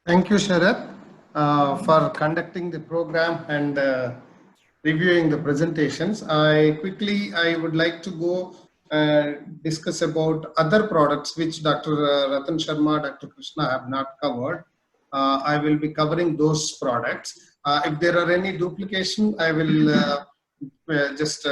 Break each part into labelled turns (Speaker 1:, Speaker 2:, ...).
Speaker 1: Thank you, Sharath, for conducting the program and reviewing the presentations. I would like to go discuss about other products which Dr. Ratan Sharma, Dr. Krishna have not covered. I will be covering those products. If there are any duplication, I will just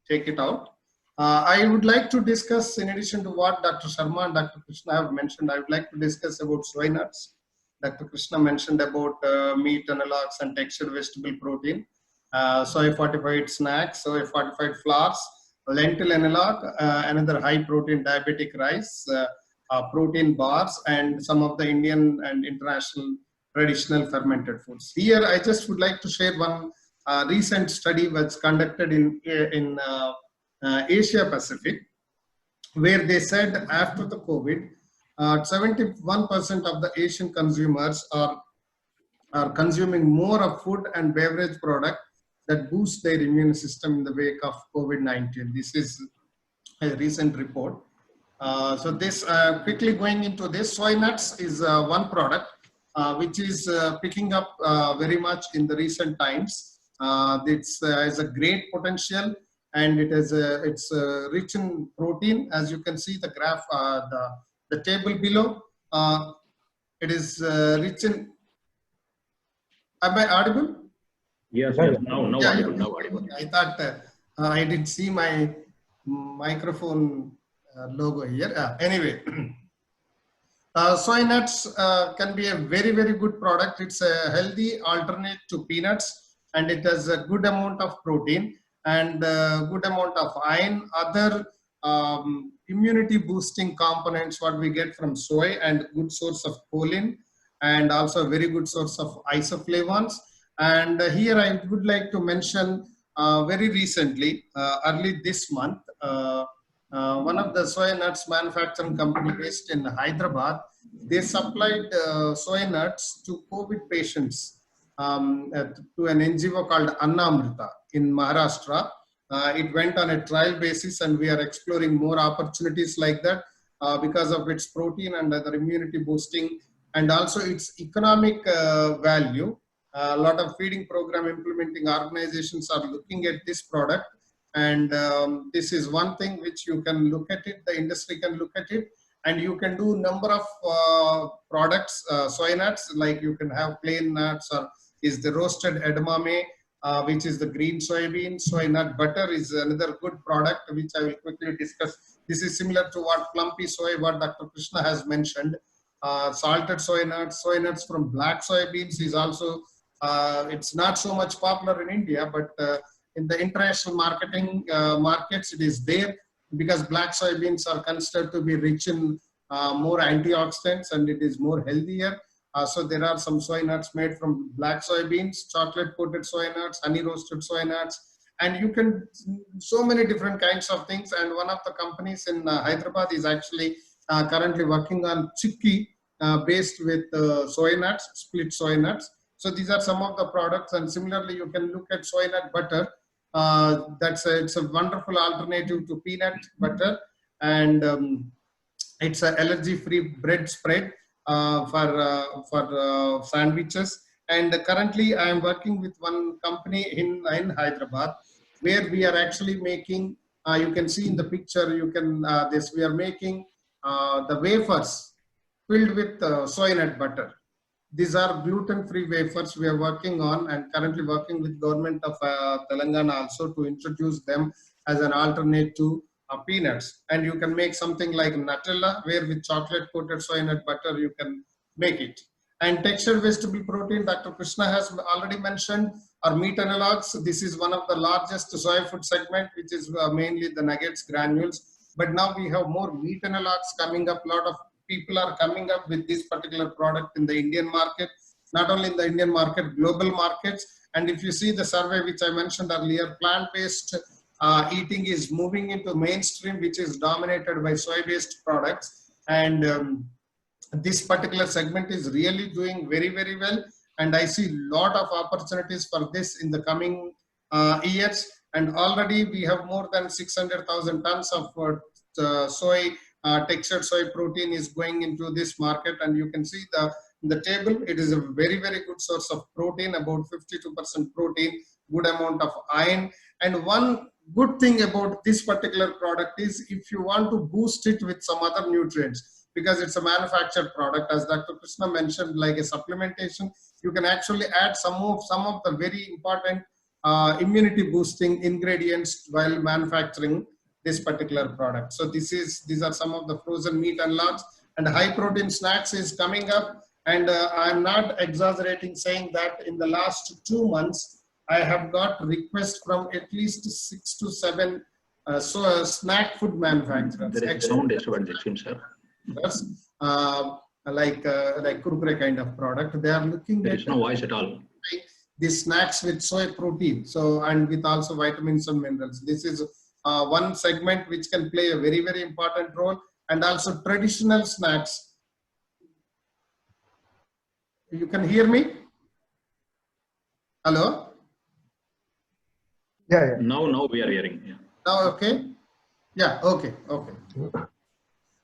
Speaker 1: take it out. I would like to discuss, in addition to what Dr. Sharma and Dr. Krishna have mentioned, I would like to discuss about soy nuts. Dr. Krishna mentioned about meat analogs and textured vegetable protein, soy fortified snacks, soy fortified flours, lentil analog, another high protein diabetic rice, protein bars, and some of the Indian and international traditional fermented foods. Here, I just would like to share one recent study was conducted in Asia Pacific, where they said after the COVID, 71% of the Asian consumers are consuming more of food and beverage product that boost their immune system in the wake of COVID-19. This is a recent report. So this quickly going into this, soy nuts is one product which is picking up very much in the recent times. It's has a great potential, and it's rich in protein. As you can see the graph, the table below. It is rich in. Am I audible?
Speaker 2: Yes, yes. Now
Speaker 1: Yeah,
Speaker 2: audible.
Speaker 1: yeah.
Speaker 2: Now audible.
Speaker 1: I thought I didn't see my microphone logo here. Anyway, soy nuts can be a very, very good product. It's a healthy alternate to peanuts, and it has a good amount of protein and a good amount of iron, other immunity boosting components what we get from soy, and good source of choline, and also a very good source of isoflavones. And here I would like to mention very recently, early this month, one of the soy nuts manufacturing company based in Hyderabad, they supplied soy nuts to COVID patients to an NGO called Annamrita in Maharashtra. It went on a trial basis, and we are exploring more opportunities like that because of its protein and other immunity boosting, and also its economic value. A lot of feeding program implementing organizations are looking at this product, and this is one thing which you can look at it, the industry can look at it, and you can do number of products, soy nuts, like you can have plain nuts, or is the roasted edamame, which is the green soybean. Soy nut butter is another good product which I will quickly discuss. This is similar to what plumpy soy, what Dr. Krishna has mentioned. Salted soy nuts from black soybeans is also, it's not so much popular in India, but in the international markets, it is there because black soybeans are considered to be rich in more antioxidants, and it is more healthier. So there are some soy nuts made from black soybeans, chocolate coated soy nuts, honey roasted soy nuts, and you can so many different kinds of things. And one of the companies in Hyderabad is actually currently working on chickpea based with soy nuts, split soy nuts. So these are some of the products, and similarly you can look at soy nut butter. It's a wonderful alternative to peanut butter, and it's an allergy-free bread spread for sandwiches. And currently, I am working with one company in Hyderabad, where we are actually making. You can see in the picture. You can this we are making the wafers filled with soy nut butter. These are gluten-free wafers we are working on, and currently working with government of Telangana also to introduce them as an alternate to peanuts. And you can make something like Nutella, where with chocolate-coated soy nut butter you can make it. And textured vegetable protein, Dr. Krishna has already mentioned, are meat analogs. This is one of the largest soy food segment, which is mainly the nuggets, granules. But now we have more meat analogs coming up. A lot of people are coming up with this particular product in the Indian market, not only in the Indian market, global markets. And if you see the survey which I mentioned earlier, plant-based eating is moving into mainstream, which is dominated by soy-based products. And this particular segment is really doing very, very well. And I see a lot of opportunities for this in the coming years. And already we have more than 600,000 tons of soy textured soy protein is going into this market, and you can see the table. It is a very, very good source of protein, about 52% protein, good amount of iron. And one good thing about this particular product is if you want to boost it with some other nutrients, because it's a manufactured product, as Dr. Krishna mentioned, like a supplementation, you can actually add some of the very important immunity boosting ingredients while manufacturing this particular product. So these are some of the frozen meat analogs, and high protein snacks is coming up. And I'm not exaggerating saying that in the last 2 months, I have got requests from at least 6 to 7 snack food manufacturers.
Speaker 2: There is sound disturbance, it seems, sir.
Speaker 1: Like Kurkure kind of product. They are looking
Speaker 2: There is no voice at all.
Speaker 1: These snacks with soy protein, so, and with also vitamins and minerals. This is one segment which can play a very, very important role. And also traditional snacks. You can hear me? Hello?
Speaker 3: Yeah.
Speaker 2: Now we are hearing. Yeah.
Speaker 1: Now, okay? Yeah, okay.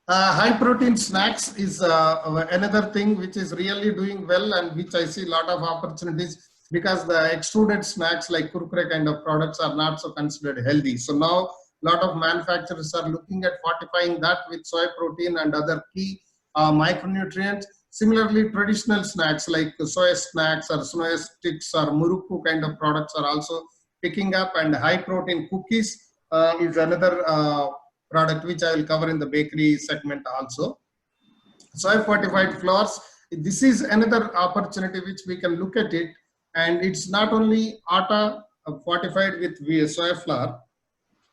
Speaker 1: High protein snacks is another thing which is really doing well, and which I see a lot of opportunities, because the extruded snacks like Kurkure kind of products are not so considered healthy. So now a lot of manufacturers are looking at fortifying that with soy protein and other key micronutrients. Similarly, traditional snacks like soy snacks or soy sticks or murukku kind of products are also picking up, and high protein cookies is another product which I will cover in the bakery segment also. Soy fortified flours, this is another opportunity which we can look at it, and it's not only atta fortified with soy flour.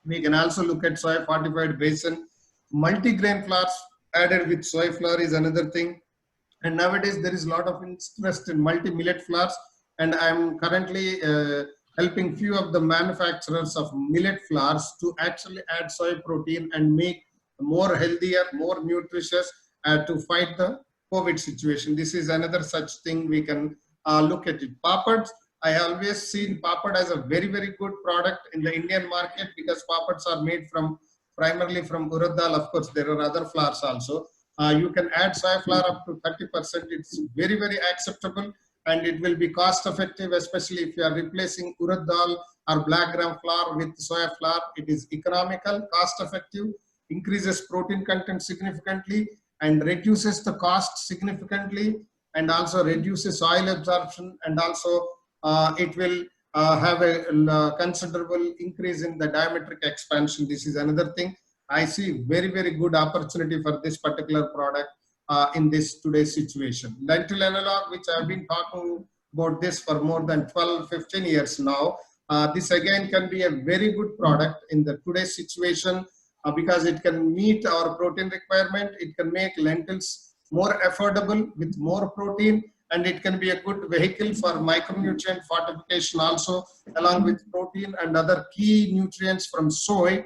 Speaker 1: We can also look at soy fortified besan. Multi-grain flours added with soy flour is another thing. And nowadays there is a lot of interest in multi-millet flours, and I'm currently helping few of the manufacturers of millet flours to actually add soy protein and make more healthier, more nutritious to fight the COVID situation. This is another such thing we can look at it. Papads, I always seen papad as a very, very good product in the Indian market, because papads are made primarily from urad dal. Of course, there are other flours also. You can add soy flour up to 30%. It's very, very acceptable, and it will be cost effective, especially if you are replacing urad dal or black gram flour with soya flour. It is economical, cost effective, increases protein content significantly, and reduces the cost significantly, and also reduces oil absorption, and also it will have a considerable increase in the diametric expansion. This is another thing. I see very, very good opportunity for this particular product in this today's situation. Lentil analog, which I've been talking about this for more than 12-15 years now. This again can be a very good product in the today's situation because it can meet our protein requirement. It can make lentils more affordable with more protein, and it can be a good vehicle for micronutrient fortification also, along with protein and other key nutrients from soy.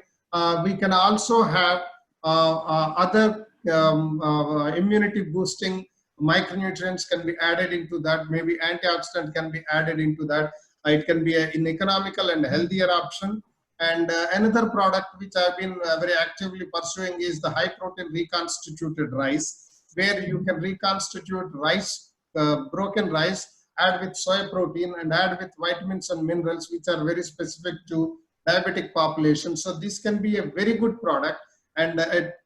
Speaker 1: We can also have other immunity boosting micronutrients can be added into that. Maybe antioxidant can be added into that. It can be an economical and healthier option. And another product which I've been very actively pursuing is the high protein reconstituted rice, where you can reconstitute rice, broken rice, add with soy protein and add with vitamins and minerals, which are very specific to diabetic population. So this can be a very good product. And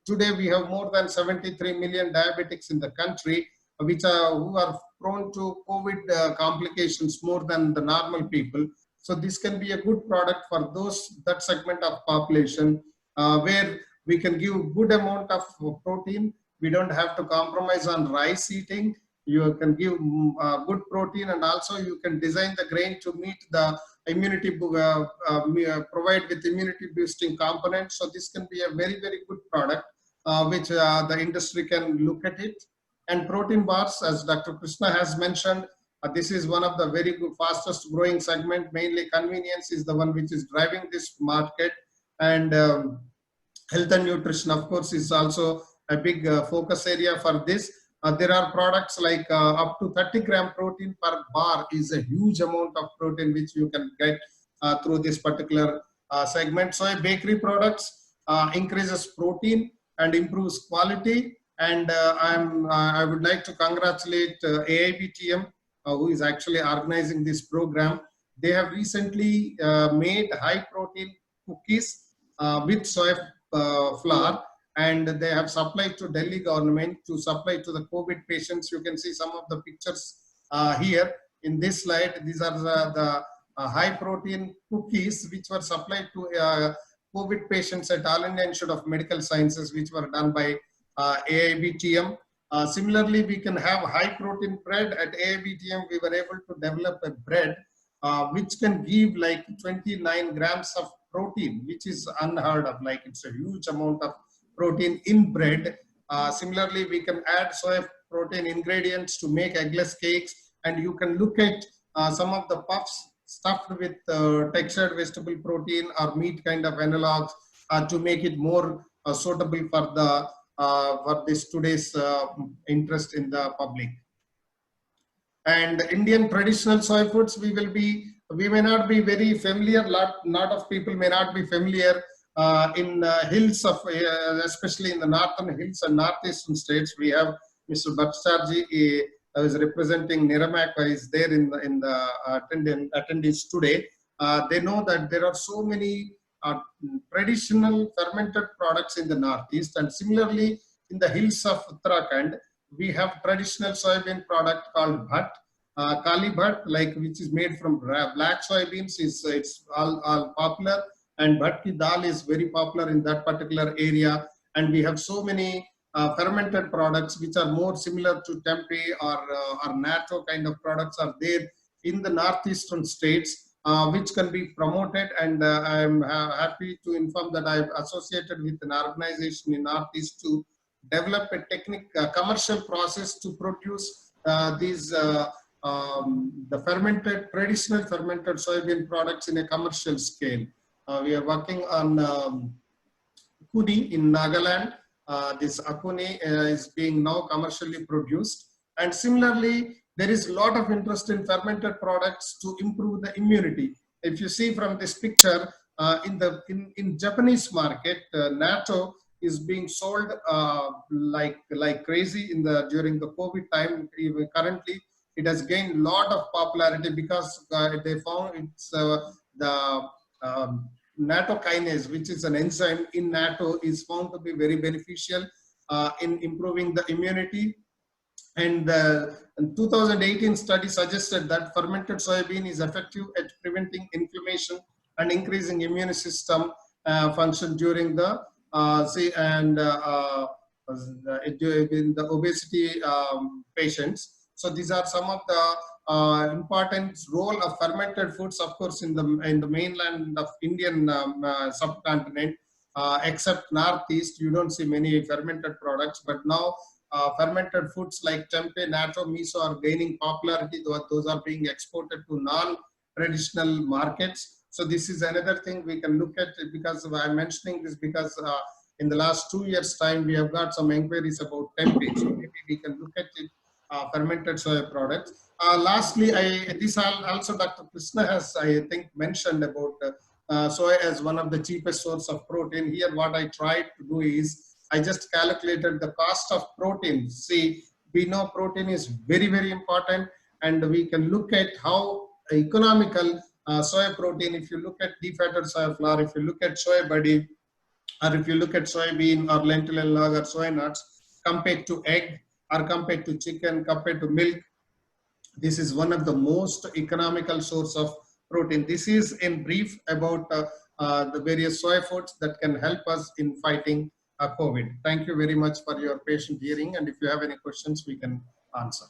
Speaker 1: today we have more than 73 million diabetics in the country, which are who are prone to COVID complications more than the normal people. So this can be a good product for that segment of population where we can give good amount of protein. We don't have to compromise on rice eating. You can give good protein, and also you can design the grain to meet the immunity, provide with immunity boosting components. So this can be a very, very good product which the industry can look at it. And protein bars, as Dr. Krishna has mentioned, this is one of the very good, fastest growing segment. Mainly convenience is the one which is driving this market, and health and nutrition, of course, is also a big focus area for this. There are products like up to 30 gram protein per bar is a huge amount of protein which you can get through this particular segment. So bakery products increases protein, and improves quality. And I would like to congratulate AIBTM, who is actually organizing this program. They have recently made high protein cookies with soy flour, and they have supplied to Delhi government to supply to the COVID patients. You can see some of the pictures here in this slide. These are the high protein cookies which were supplied to COVID patients at All India Institute of Medical Sciences, which were done by AIBTM. Similarly, we can have high protein bread at AIBTM. We were able to develop a bread which can give like 29 grams of protein, which is unheard of. Like, it's a huge amount of protein in bread. Similarly, we can add soy protein ingredients to make eggless cakes, and you can look at some of the puffs stuffed with textured vegetable protein or meat kind of analogs to make it more suitable for the for this today's interest in the public. And Indian traditional soy foods, we may not be very familiar. Lot of people may not be familiar in hills of, especially in the northern hills and northeastern states. We have Mr. Bhattacharjee, who is representing Niramak, is there in the attendees today. They know that there are so many traditional fermented products in the northeast, and similarly in the hills of Uttarakhand, we have traditional soybean product called bhat, kali bhat, like, which is made from black soybeans. It's all popular, and bhat ki dal is very popular in that particular area. And we have so many fermented products which are more similar to tempeh or natto kind of products are there in the northeastern states, which can be promoted. And I'm happy to inform that I've associated with an organization in Northeast to develop a commercial process to produce these the traditional fermented soybean products in a commercial scale. We are working on Akuni in Nagaland. This Akuni is being now commercially produced. And similarly, there is a lot of interest in fermented products to improve the immunity. If you see from this picture, in Japanese market, natto is being sold like crazy during the COVID time. Even currently, it has gained a lot of popularity because they found it's the natto kinase, which is an enzyme in natto, is found to be very beneficial in improving the immunity. And the 2018 study suggested that fermented soybean is effective at preventing inflammation and increasing immune system function during the in the obesity patients. So these are some of the important role of fermented foods, of course, in the mainland of Indian subcontinent, except Northeast. You don't see many fermented products, but now fermented foods like tempeh, natto, miso are gaining popularity. Those are being exported to non-traditional markets. So this is another thing we can look at, because I'm mentioning this because in the last 2 years' time, we have got some inquiries about tempeh. So maybe we can look at it, fermented soy products. Lastly, this also Dr. Krishna has, I think, mentioned about soy as one of the cheapest source of protein. Here, what I tried to do is, I just calculated the cost of protein. See, we know protein is very, very important, and we can look at how economical soy protein, if you look at defatted soy flour, if you look at soy buddy, or if you look at soybean or lentil and log or soy nuts, compared to egg or compared to chicken, compared to milk, this is one of the most economical source of protein. This is in brief about the various soy foods that can help us in fighting COVID. Thank you very much for your patient hearing, and if you have any questions, we can answer.